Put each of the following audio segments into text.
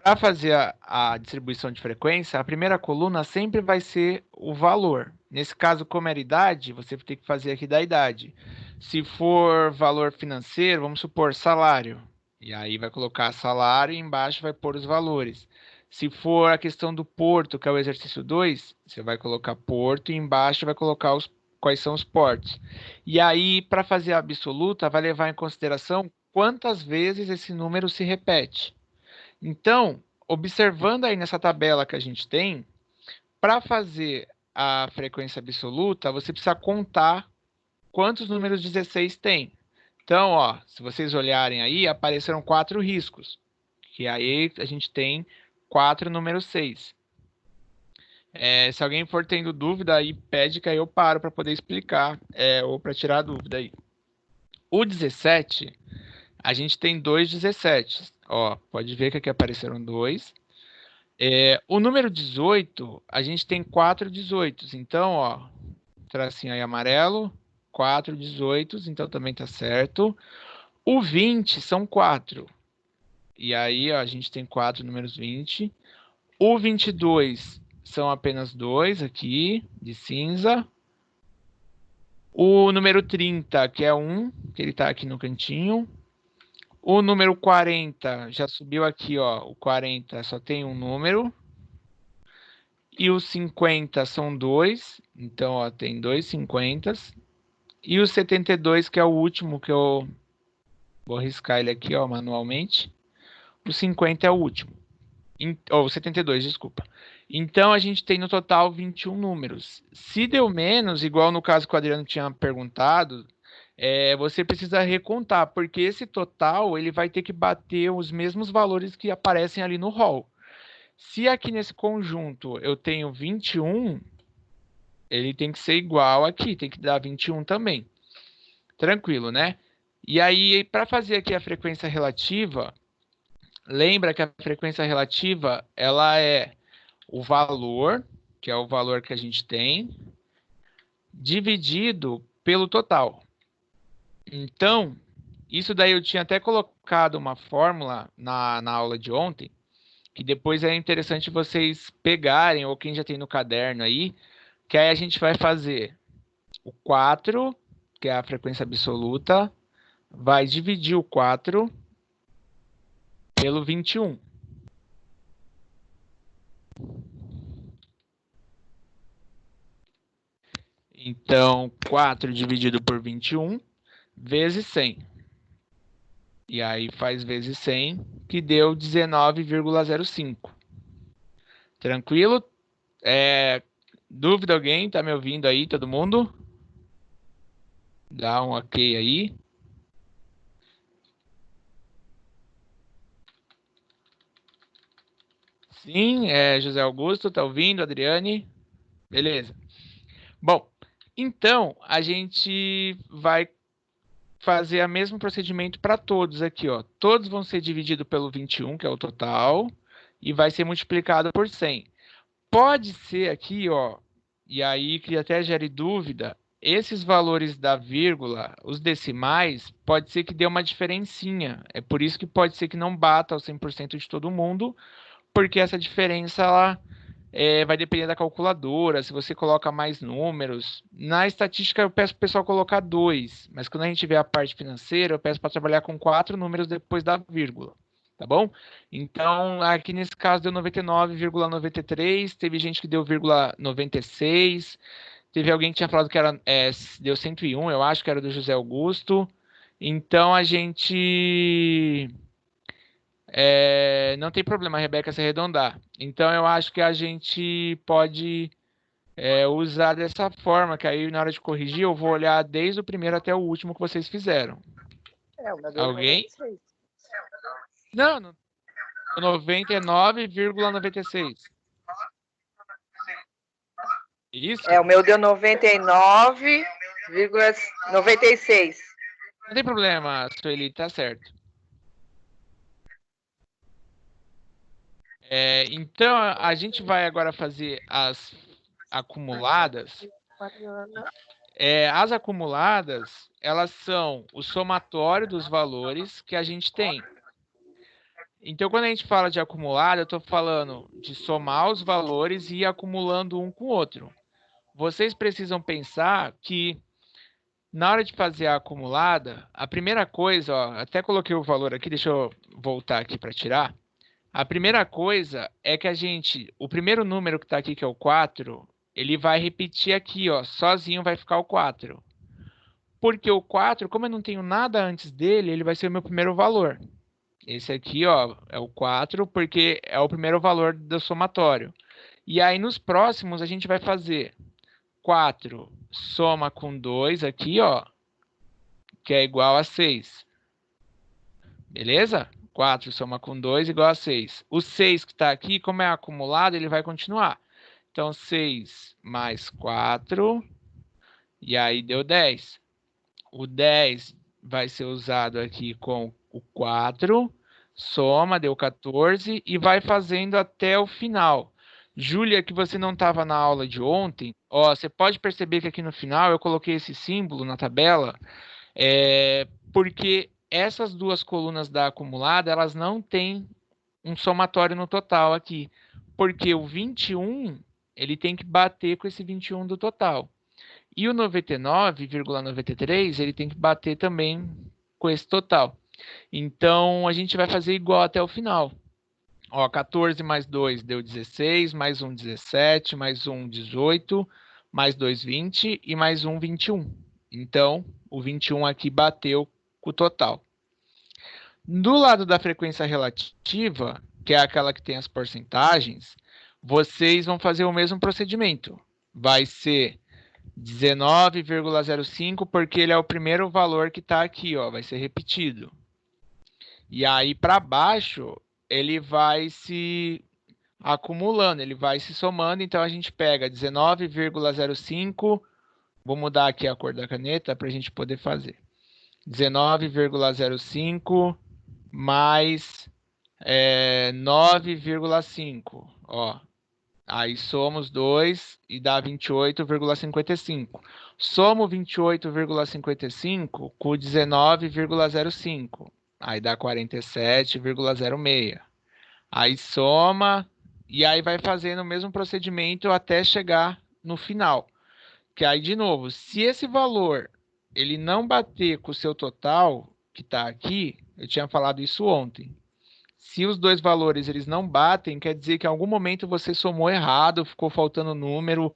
Para fazer a distribuição de frequência, a primeira coluna sempre vai ser o valor. Nesse caso, como era idade, você vai ter que fazer aqui da idade. Se for valor financeiro, vamos supor salário. E aí vai colocar salário e embaixo vai pôr os valores. Se for a questão do porto, que é o exercício 2, você vai colocar porto e embaixo vai colocar quais são os portos. E aí, para fazer a absoluta, vai levar em consideração quantas vezes esse número se repete. Então, observando aí nessa tabela que a gente tem, para fazer a frequência absoluta, você precisa contar quantos números 16 tem. Então, ó, se vocês olharem aí, apareceram 4 riscos, que aí a gente tem 4 números 6. Se alguém for tendo dúvida aí, pede que aí eu paro para poder explicar, ou para tirar a dúvida aí. O 17, a gente tem 2 17. Ó, pode ver que aqui apareceram 2. O número 18, a gente tem 4 18. Então, ó, tracinho aí amarelo, 4 18, então também tá certo. O 20 são 4. E aí, ó, a gente tem 4 números 20. O 22 são apenas 2 aqui, de cinza. O número 30, que é 1, que ele tá aqui no cantinho. O número 40 já subiu aqui, ó. O 40 só tem um número. E os 50 são 2, então ó, tem 2 50. E o 72, que é o último, que eu vou riscar ele aqui ó, manualmente. O 50 é o último. Ou 72, desculpa. Então a gente tem no total 21 números. Se deu menos, igual no caso que o Adriano tinha perguntado, você precisa recontar, porque esse total ele vai ter que bater os mesmos valores que aparecem ali no hall. Se aqui nesse conjunto eu tenho 21, ele tem que ser igual aqui, tem que dar 21 também. Tranquilo, né? E aí, para fazer aqui a frequência relativa, lembra que a frequência relativa, ela é o valor, que é o valor que a gente tem, dividido pelo total. Então, isso daí eu tinha até colocado uma fórmula na aula de ontem, que depois é interessante vocês pegarem, ou quem já tem no caderno aí, que aí a gente vai fazer o 4, que é a frequência absoluta, vai dividir o 4 pelo 21. Então, 4 dividido por 21 vezes 100. E aí faz vezes 100, que deu 19,05. Tranquilo? Dúvida alguém? Tá me ouvindo aí, todo mundo? Dá um ok aí. Sim, José Augusto, tá ouvindo? Adriane? Beleza. Bom, então a gente vai fazer o mesmo procedimento para todos aqui, ó. Todos vão ser divididos pelo 21, que é o total, e vai ser multiplicado por 100. Pode ser aqui, ó, e aí que até gere dúvida, esses valores da vírgula, os decimais, pode ser que dê uma diferencinha. É por isso que pode ser que não bata ao 100% de todo mundo, porque essa diferença ela vai depender da calculadora, se você coloca mais números. Na estatística, eu peço para o pessoal colocar 2, mas quando a gente vê a parte financeira, eu peço para trabalhar com 4 números depois da vírgula, tá bom? Então, aqui nesse caso deu 99,93, teve gente que deu 96, teve alguém que tinha falado que deu 101, eu acho que era do José Augusto. Então, a gente não tem problema, Rebeca, se arredondar. Então, eu acho que a gente pode usar dessa forma, que aí na hora de corrigir eu vou olhar desde o primeiro até o último que vocês fizeram. O meu deu Alguém? 96. Não, 99,96. Isso? O meu deu 99,96. Não tem problema, Sueli, tá certo. Então, a gente vai agora fazer as acumuladas. As acumuladas, elas são o somatório dos valores que a gente tem. Então, quando a gente fala de acumulado, eu estou falando de somar os valores e ir acumulando um com o outro. Vocês precisam pensar que na hora de fazer a acumulada, a primeira coisa, ó, até coloquei o valor aqui, deixa eu voltar aqui para tirar. A primeira coisa é que o primeiro número que está aqui, que é o 4, ele vai repetir aqui, ó, sozinho vai ficar o 4. Porque o 4, como eu não tenho nada antes dele, ele vai ser o meu primeiro valor. Esse aqui, ó, é o 4, porque é o primeiro valor do somatório. E aí, nos próximos, a gente vai fazer 4 soma com 2 aqui, ó, que é igual a 6. Beleza? 4 soma com 2 igual a 6. O 6 que está aqui, como é acumulado, ele vai continuar. Então, 6 mais 4, e aí deu 10. O 10 vai ser usado aqui com o 4, soma, deu 14, e vai fazendo até o final. Júlia, que você não estava na aula de ontem, ó, você pode perceber que aqui no final eu coloquei esse símbolo na tabela, porque essas duas colunas da acumulada, elas não têm um somatório no total aqui, porque o 21, ele tem que bater com esse 21 do total. E o 99,93, ele tem que bater também com esse total. Então, a gente vai fazer igual até o final. Ó, 14 mais 2 deu 16, mais 1, 17, mais 1, 18, mais 2, 20 e mais 1, 21. Então, o 21 aqui bateu com o total. Do lado da frequência relativa, que é aquela que tem as porcentagens, vocês vão fazer o mesmo procedimento. Vai ser 19,05, porque ele é o primeiro valor que está aqui, ó, vai ser repetido. E aí, para baixo, ele vai se acumulando, ele vai se somando, então a gente pega 19,05, vou mudar aqui a cor da caneta para a gente poder fazer. 19,05 mais 9,5, ó. Aí somos 2 e dá 28,55. Somo 28,55 com 19,05. Aí dá 47,06. Aí soma e aí vai fazendo o mesmo procedimento até chegar no final. Que aí, de novo, se esse valor ele não bater com o seu total, que está aqui, eu tinha falado isso ontem. Se os dois valores eles não batem, quer dizer que em algum momento você somou errado, ficou faltando número,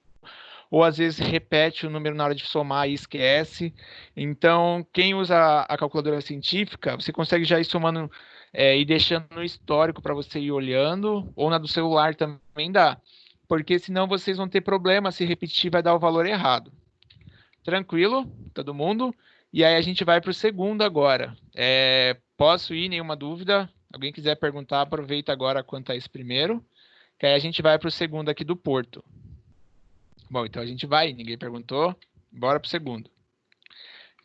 ou às vezes repete o número na hora de somar e esquece. Então, quem usa a calculadora científica, você consegue já ir somando e deixando no histórico para você ir olhando, ou na do celular também dá. Porque senão vocês vão ter problema, se repetir vai dar o valor errado. Tranquilo? Todo mundo? E aí a gente vai para o segundo agora. Posso ir? Nenhuma dúvida? Alguém quiser perguntar, aproveita agora quanto a esse primeiro. Que aí a gente vai para o segundo aqui do Porto. Bom, então a gente vai, ninguém perguntou. Bora para o segundo.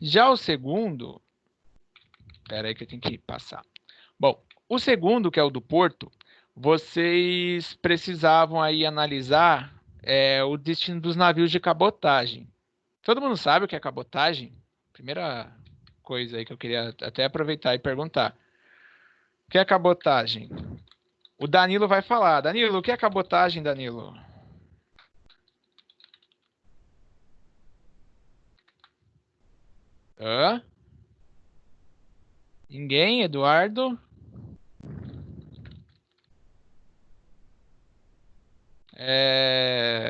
Já o segundo... Espera aí que eu tenho que passar. Bom, o segundo, que é o do Porto, vocês precisavam aí analisar o destino dos navios de cabotagem. Todo mundo sabe o que é cabotagem? Primeira coisa aí que eu queria até aproveitar e perguntar. O que é cabotagem? O Danilo vai falar. Danilo, o que é cabotagem, Danilo? Hã? Ninguém? Eduardo?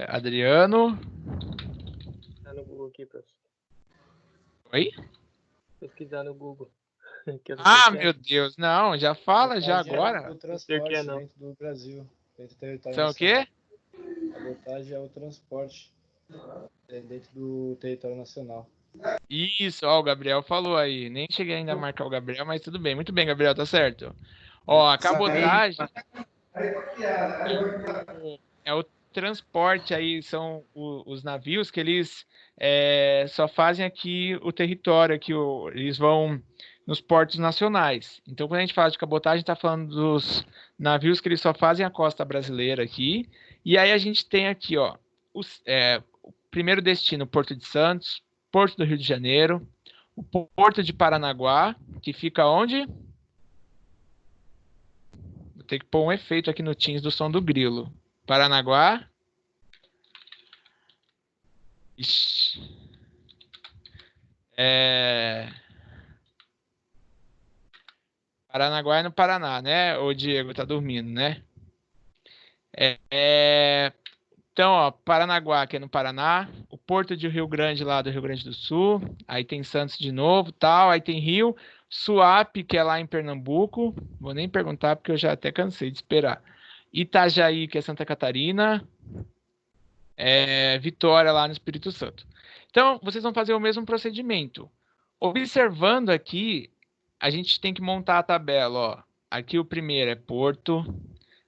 Adriano? Tá no Google aqui, professor. Oi? Pesquisar no Google. Meu Deus. Não, já fala já agora. O transporte não. dentro do Brasil, dentro do território São o quê? A cabotagem é o transporte dentro do território nacional. Isso, ó, o Gabriel falou aí. Nem cheguei ainda a marcar o Gabriel, mas tudo bem. Muito bem, Gabriel, tá certo. Ó, a cabotagem é o transporte aí, são os navios que eles só fazem aqui o território, aqui eles vão nos portos nacionais. Então, quando a gente fala de cabotagem, está falando dos navios que eles só fazem a costa brasileira aqui. E aí a gente tem aqui, ó, o primeiro destino, Porto de Santos, Porto do Rio de Janeiro, o Porto de Paranaguá, que fica onde? ter que pôr um efeito aqui no Teams do som do grilo. Paranaguá. Ixi. Paranaguá é no Paraná, né? O Diego tá dormindo, né? Então, ó, Paranaguá, que é no Paraná, o Porto de Rio Grande, lá do Rio Grande do Sul, aí tem Santos de novo, tal, aí tem Rio, Suape, que é lá em Pernambuco, vou nem perguntar porque eu já até cansei de esperar. Itajaí, que é Santa Catarina, Vitória, lá no Espírito Santo. Então, vocês vão fazer o mesmo procedimento. Observando aqui, a gente tem que montar a tabela, ó. Aqui o primeiro é Porto,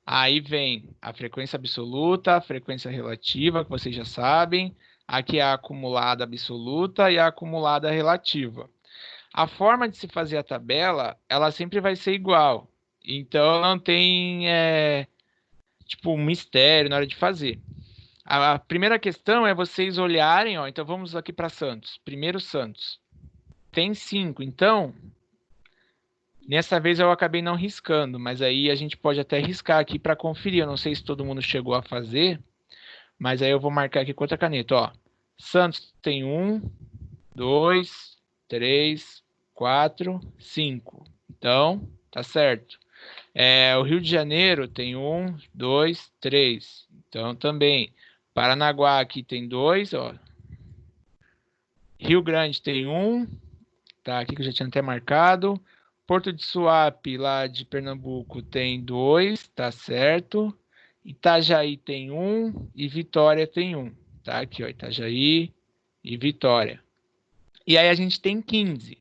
aí vem a frequência absoluta, a frequência relativa, que vocês já sabem. Aqui é a acumulada absoluta e a acumulada relativa. A forma de se fazer a tabela, ela sempre vai ser igual. Então, não tem, tipo, um mistério na hora de fazer. A primeira questão é vocês olharem, ó. Então, vamos aqui para Santos. Primeiro Santos. Tem 5, então... Nessa vez eu acabei não riscando, mas aí a gente pode até riscar aqui para conferir. Eu não sei se todo mundo chegou a fazer, mas aí eu vou marcar aqui com outra caneta. Ó. Santos tem 1, 2, 3, 4, 5. Então, tá certo. O Rio de Janeiro tem 1, 2, 3. Então, também. Paranaguá aqui tem 2. Ó. Rio Grande tem 1. Tá, aqui que eu já tinha até marcado. Porto de Suape, lá de Pernambuco, tem 2, tá certo. Itajaí tem 1 e Vitória tem 1. Tá aqui, ó, Itajaí e Vitória. E aí a gente tem 15.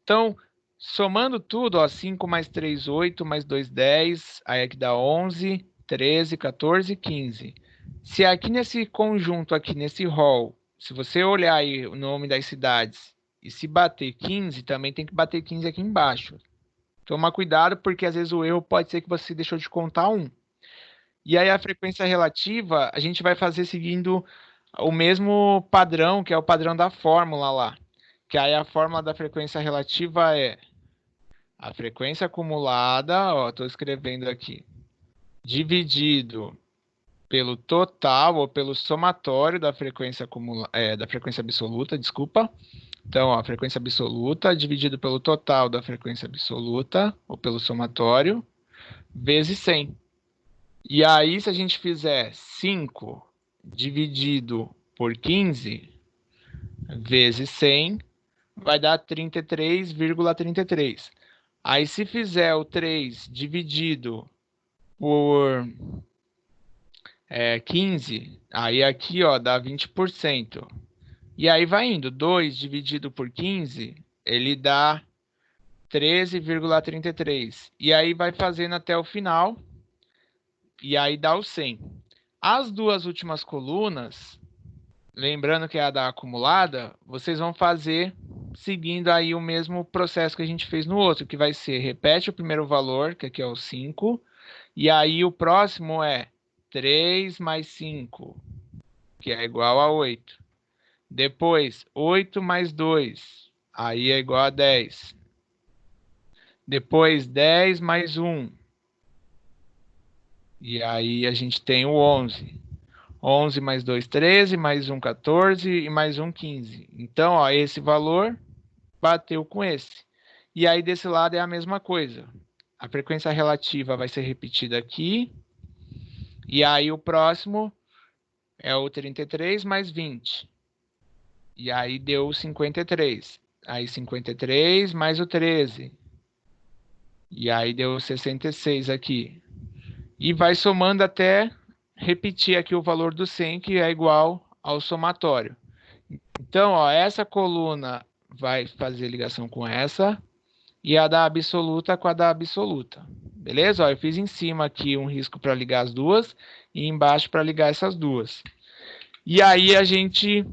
Então, somando tudo, ó, 5 mais 3, 8, mais 2, 10. Aí aqui dá 11, 13, 14, 15. Se aqui nesse conjunto, aqui nesse hall, se você olhar aí o nome das cidades, e se bater 15, também tem que bater 15 aqui embaixo. Toma cuidado, porque às vezes o erro pode ser que você deixou de contar 1. E aí a frequência relativa, a gente vai fazer seguindo o mesmo padrão, que é o padrão da fórmula lá. Que aí a fórmula da frequência relativa é a frequência acumulada, ó, estou escrevendo aqui, dividido pelo total ou pelo somatório da frequência da frequência absoluta, desculpa. Então, ó, a frequência absoluta dividido pelo total da frequência absoluta, ou pelo somatório, vezes 100. E aí, se a gente fizer 5 dividido por 15, vezes 100, vai dar 33,33. Aí, se fizer o 3 dividido por 15, aí aqui, ó, dá 20%. E aí vai indo, 2 dividido por 15, ele dá 13,33. E aí vai fazendo até o final, e aí dá o 100. As duas últimas colunas, lembrando que é a da acumulada, vocês vão fazer seguindo aí o mesmo processo que a gente fez no outro, que vai ser, repete o primeiro valor, que aqui é o 5, e aí o próximo é 3 mais 5, que é igual a 8. Depois, 8 mais 2, aí é igual a 10. Depois, 10 mais 1. E aí a gente tem o 11. 11 mais 2, 13, mais 1, 14 e mais 1, 15. Então, ó, esse valor bateu com esse. E aí desse lado é a mesma coisa. A frequência relativa vai ser repetida aqui. E aí o próximo é o 33 mais 20. E aí deu 53. Aí 53 mais o 13. E aí deu 66 aqui. E vai somando até repetir aqui o valor do 100, que é igual ao somatório. Então, ó, essa coluna vai fazer ligação com essa. E a da absoluta com a da absoluta. Beleza? Ó, eu fiz em cima aqui um risco para ligar as duas. E embaixo para ligar essas duas. E aí a gente...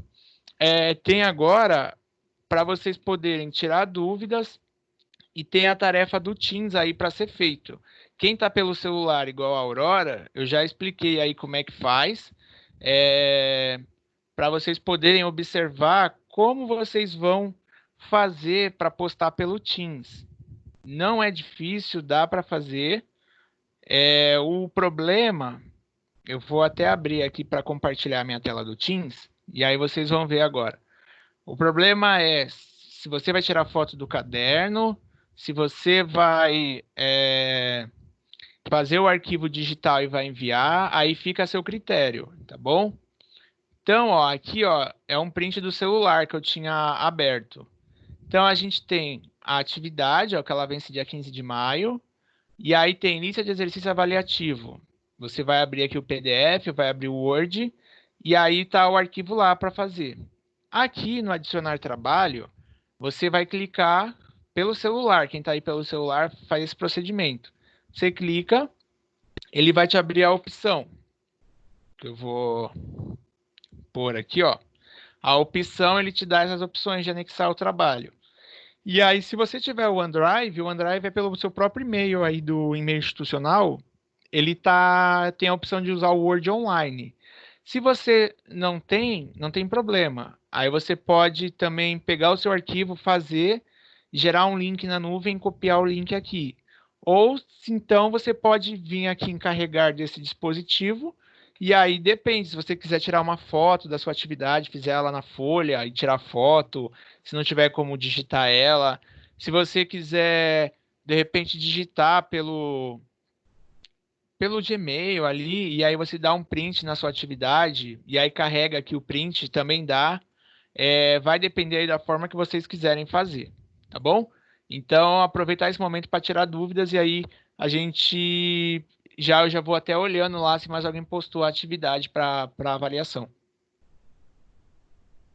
tem agora para vocês poderem tirar dúvidas e tem a tarefa do Teams aí para ser feito. Quem está pelo celular igual a Aurora, eu já expliquei aí como é que faz, para vocês poderem observar como vocês vão fazer para postar pelo Teams. Não é difícil, dá para fazer. O problema, eu vou até abrir aqui para compartilhar a minha tela do Teams, e aí vocês vão ver agora. O problema é se você vai tirar foto do caderno, se você vai fazer o arquivo digital e vai enviar, aí fica a seu critério, tá bom? Então, ó, aqui ó, é um print do celular que eu tinha aberto. Então, a gente tem a atividade, ó, que ela vence dia 15 de maio, e aí tem lista de exercício avaliativo. Você vai abrir aqui o PDF, vai abrir o Word, e aí está o arquivo lá para fazer. Aqui no adicionar trabalho, você vai clicar pelo celular. Quem está aí pelo celular faz esse procedimento. Você clica, ele vai te abrir a opção. Eu vou pôr aqui, ó. A opção, ele te dá essas opções de anexar o trabalho. E aí, se você tiver o OneDrive é pelo seu próprio e-mail aí do e-mail institucional, ele tem a opção de usar o Word Online. Se você não tem problema. Aí você pode também pegar o seu arquivo, gerar um link na nuvem e copiar o link aqui. Ou, então, você pode vir aqui em carregar desse dispositivo, e aí depende, se você quiser tirar uma foto da sua atividade, fizer ela na folha e tirar foto, se não tiver como digitar ela, se você quiser, de repente, digitar pelo Gmail ali, e aí você dá um print na sua atividade, e aí carrega aqui o print, também dá. Vai depender aí da forma que vocês quiserem fazer, tá bom? Então, aproveitar esse momento para tirar dúvidas, e aí eu já vou até olhando lá se mais alguém postou a atividade para avaliação.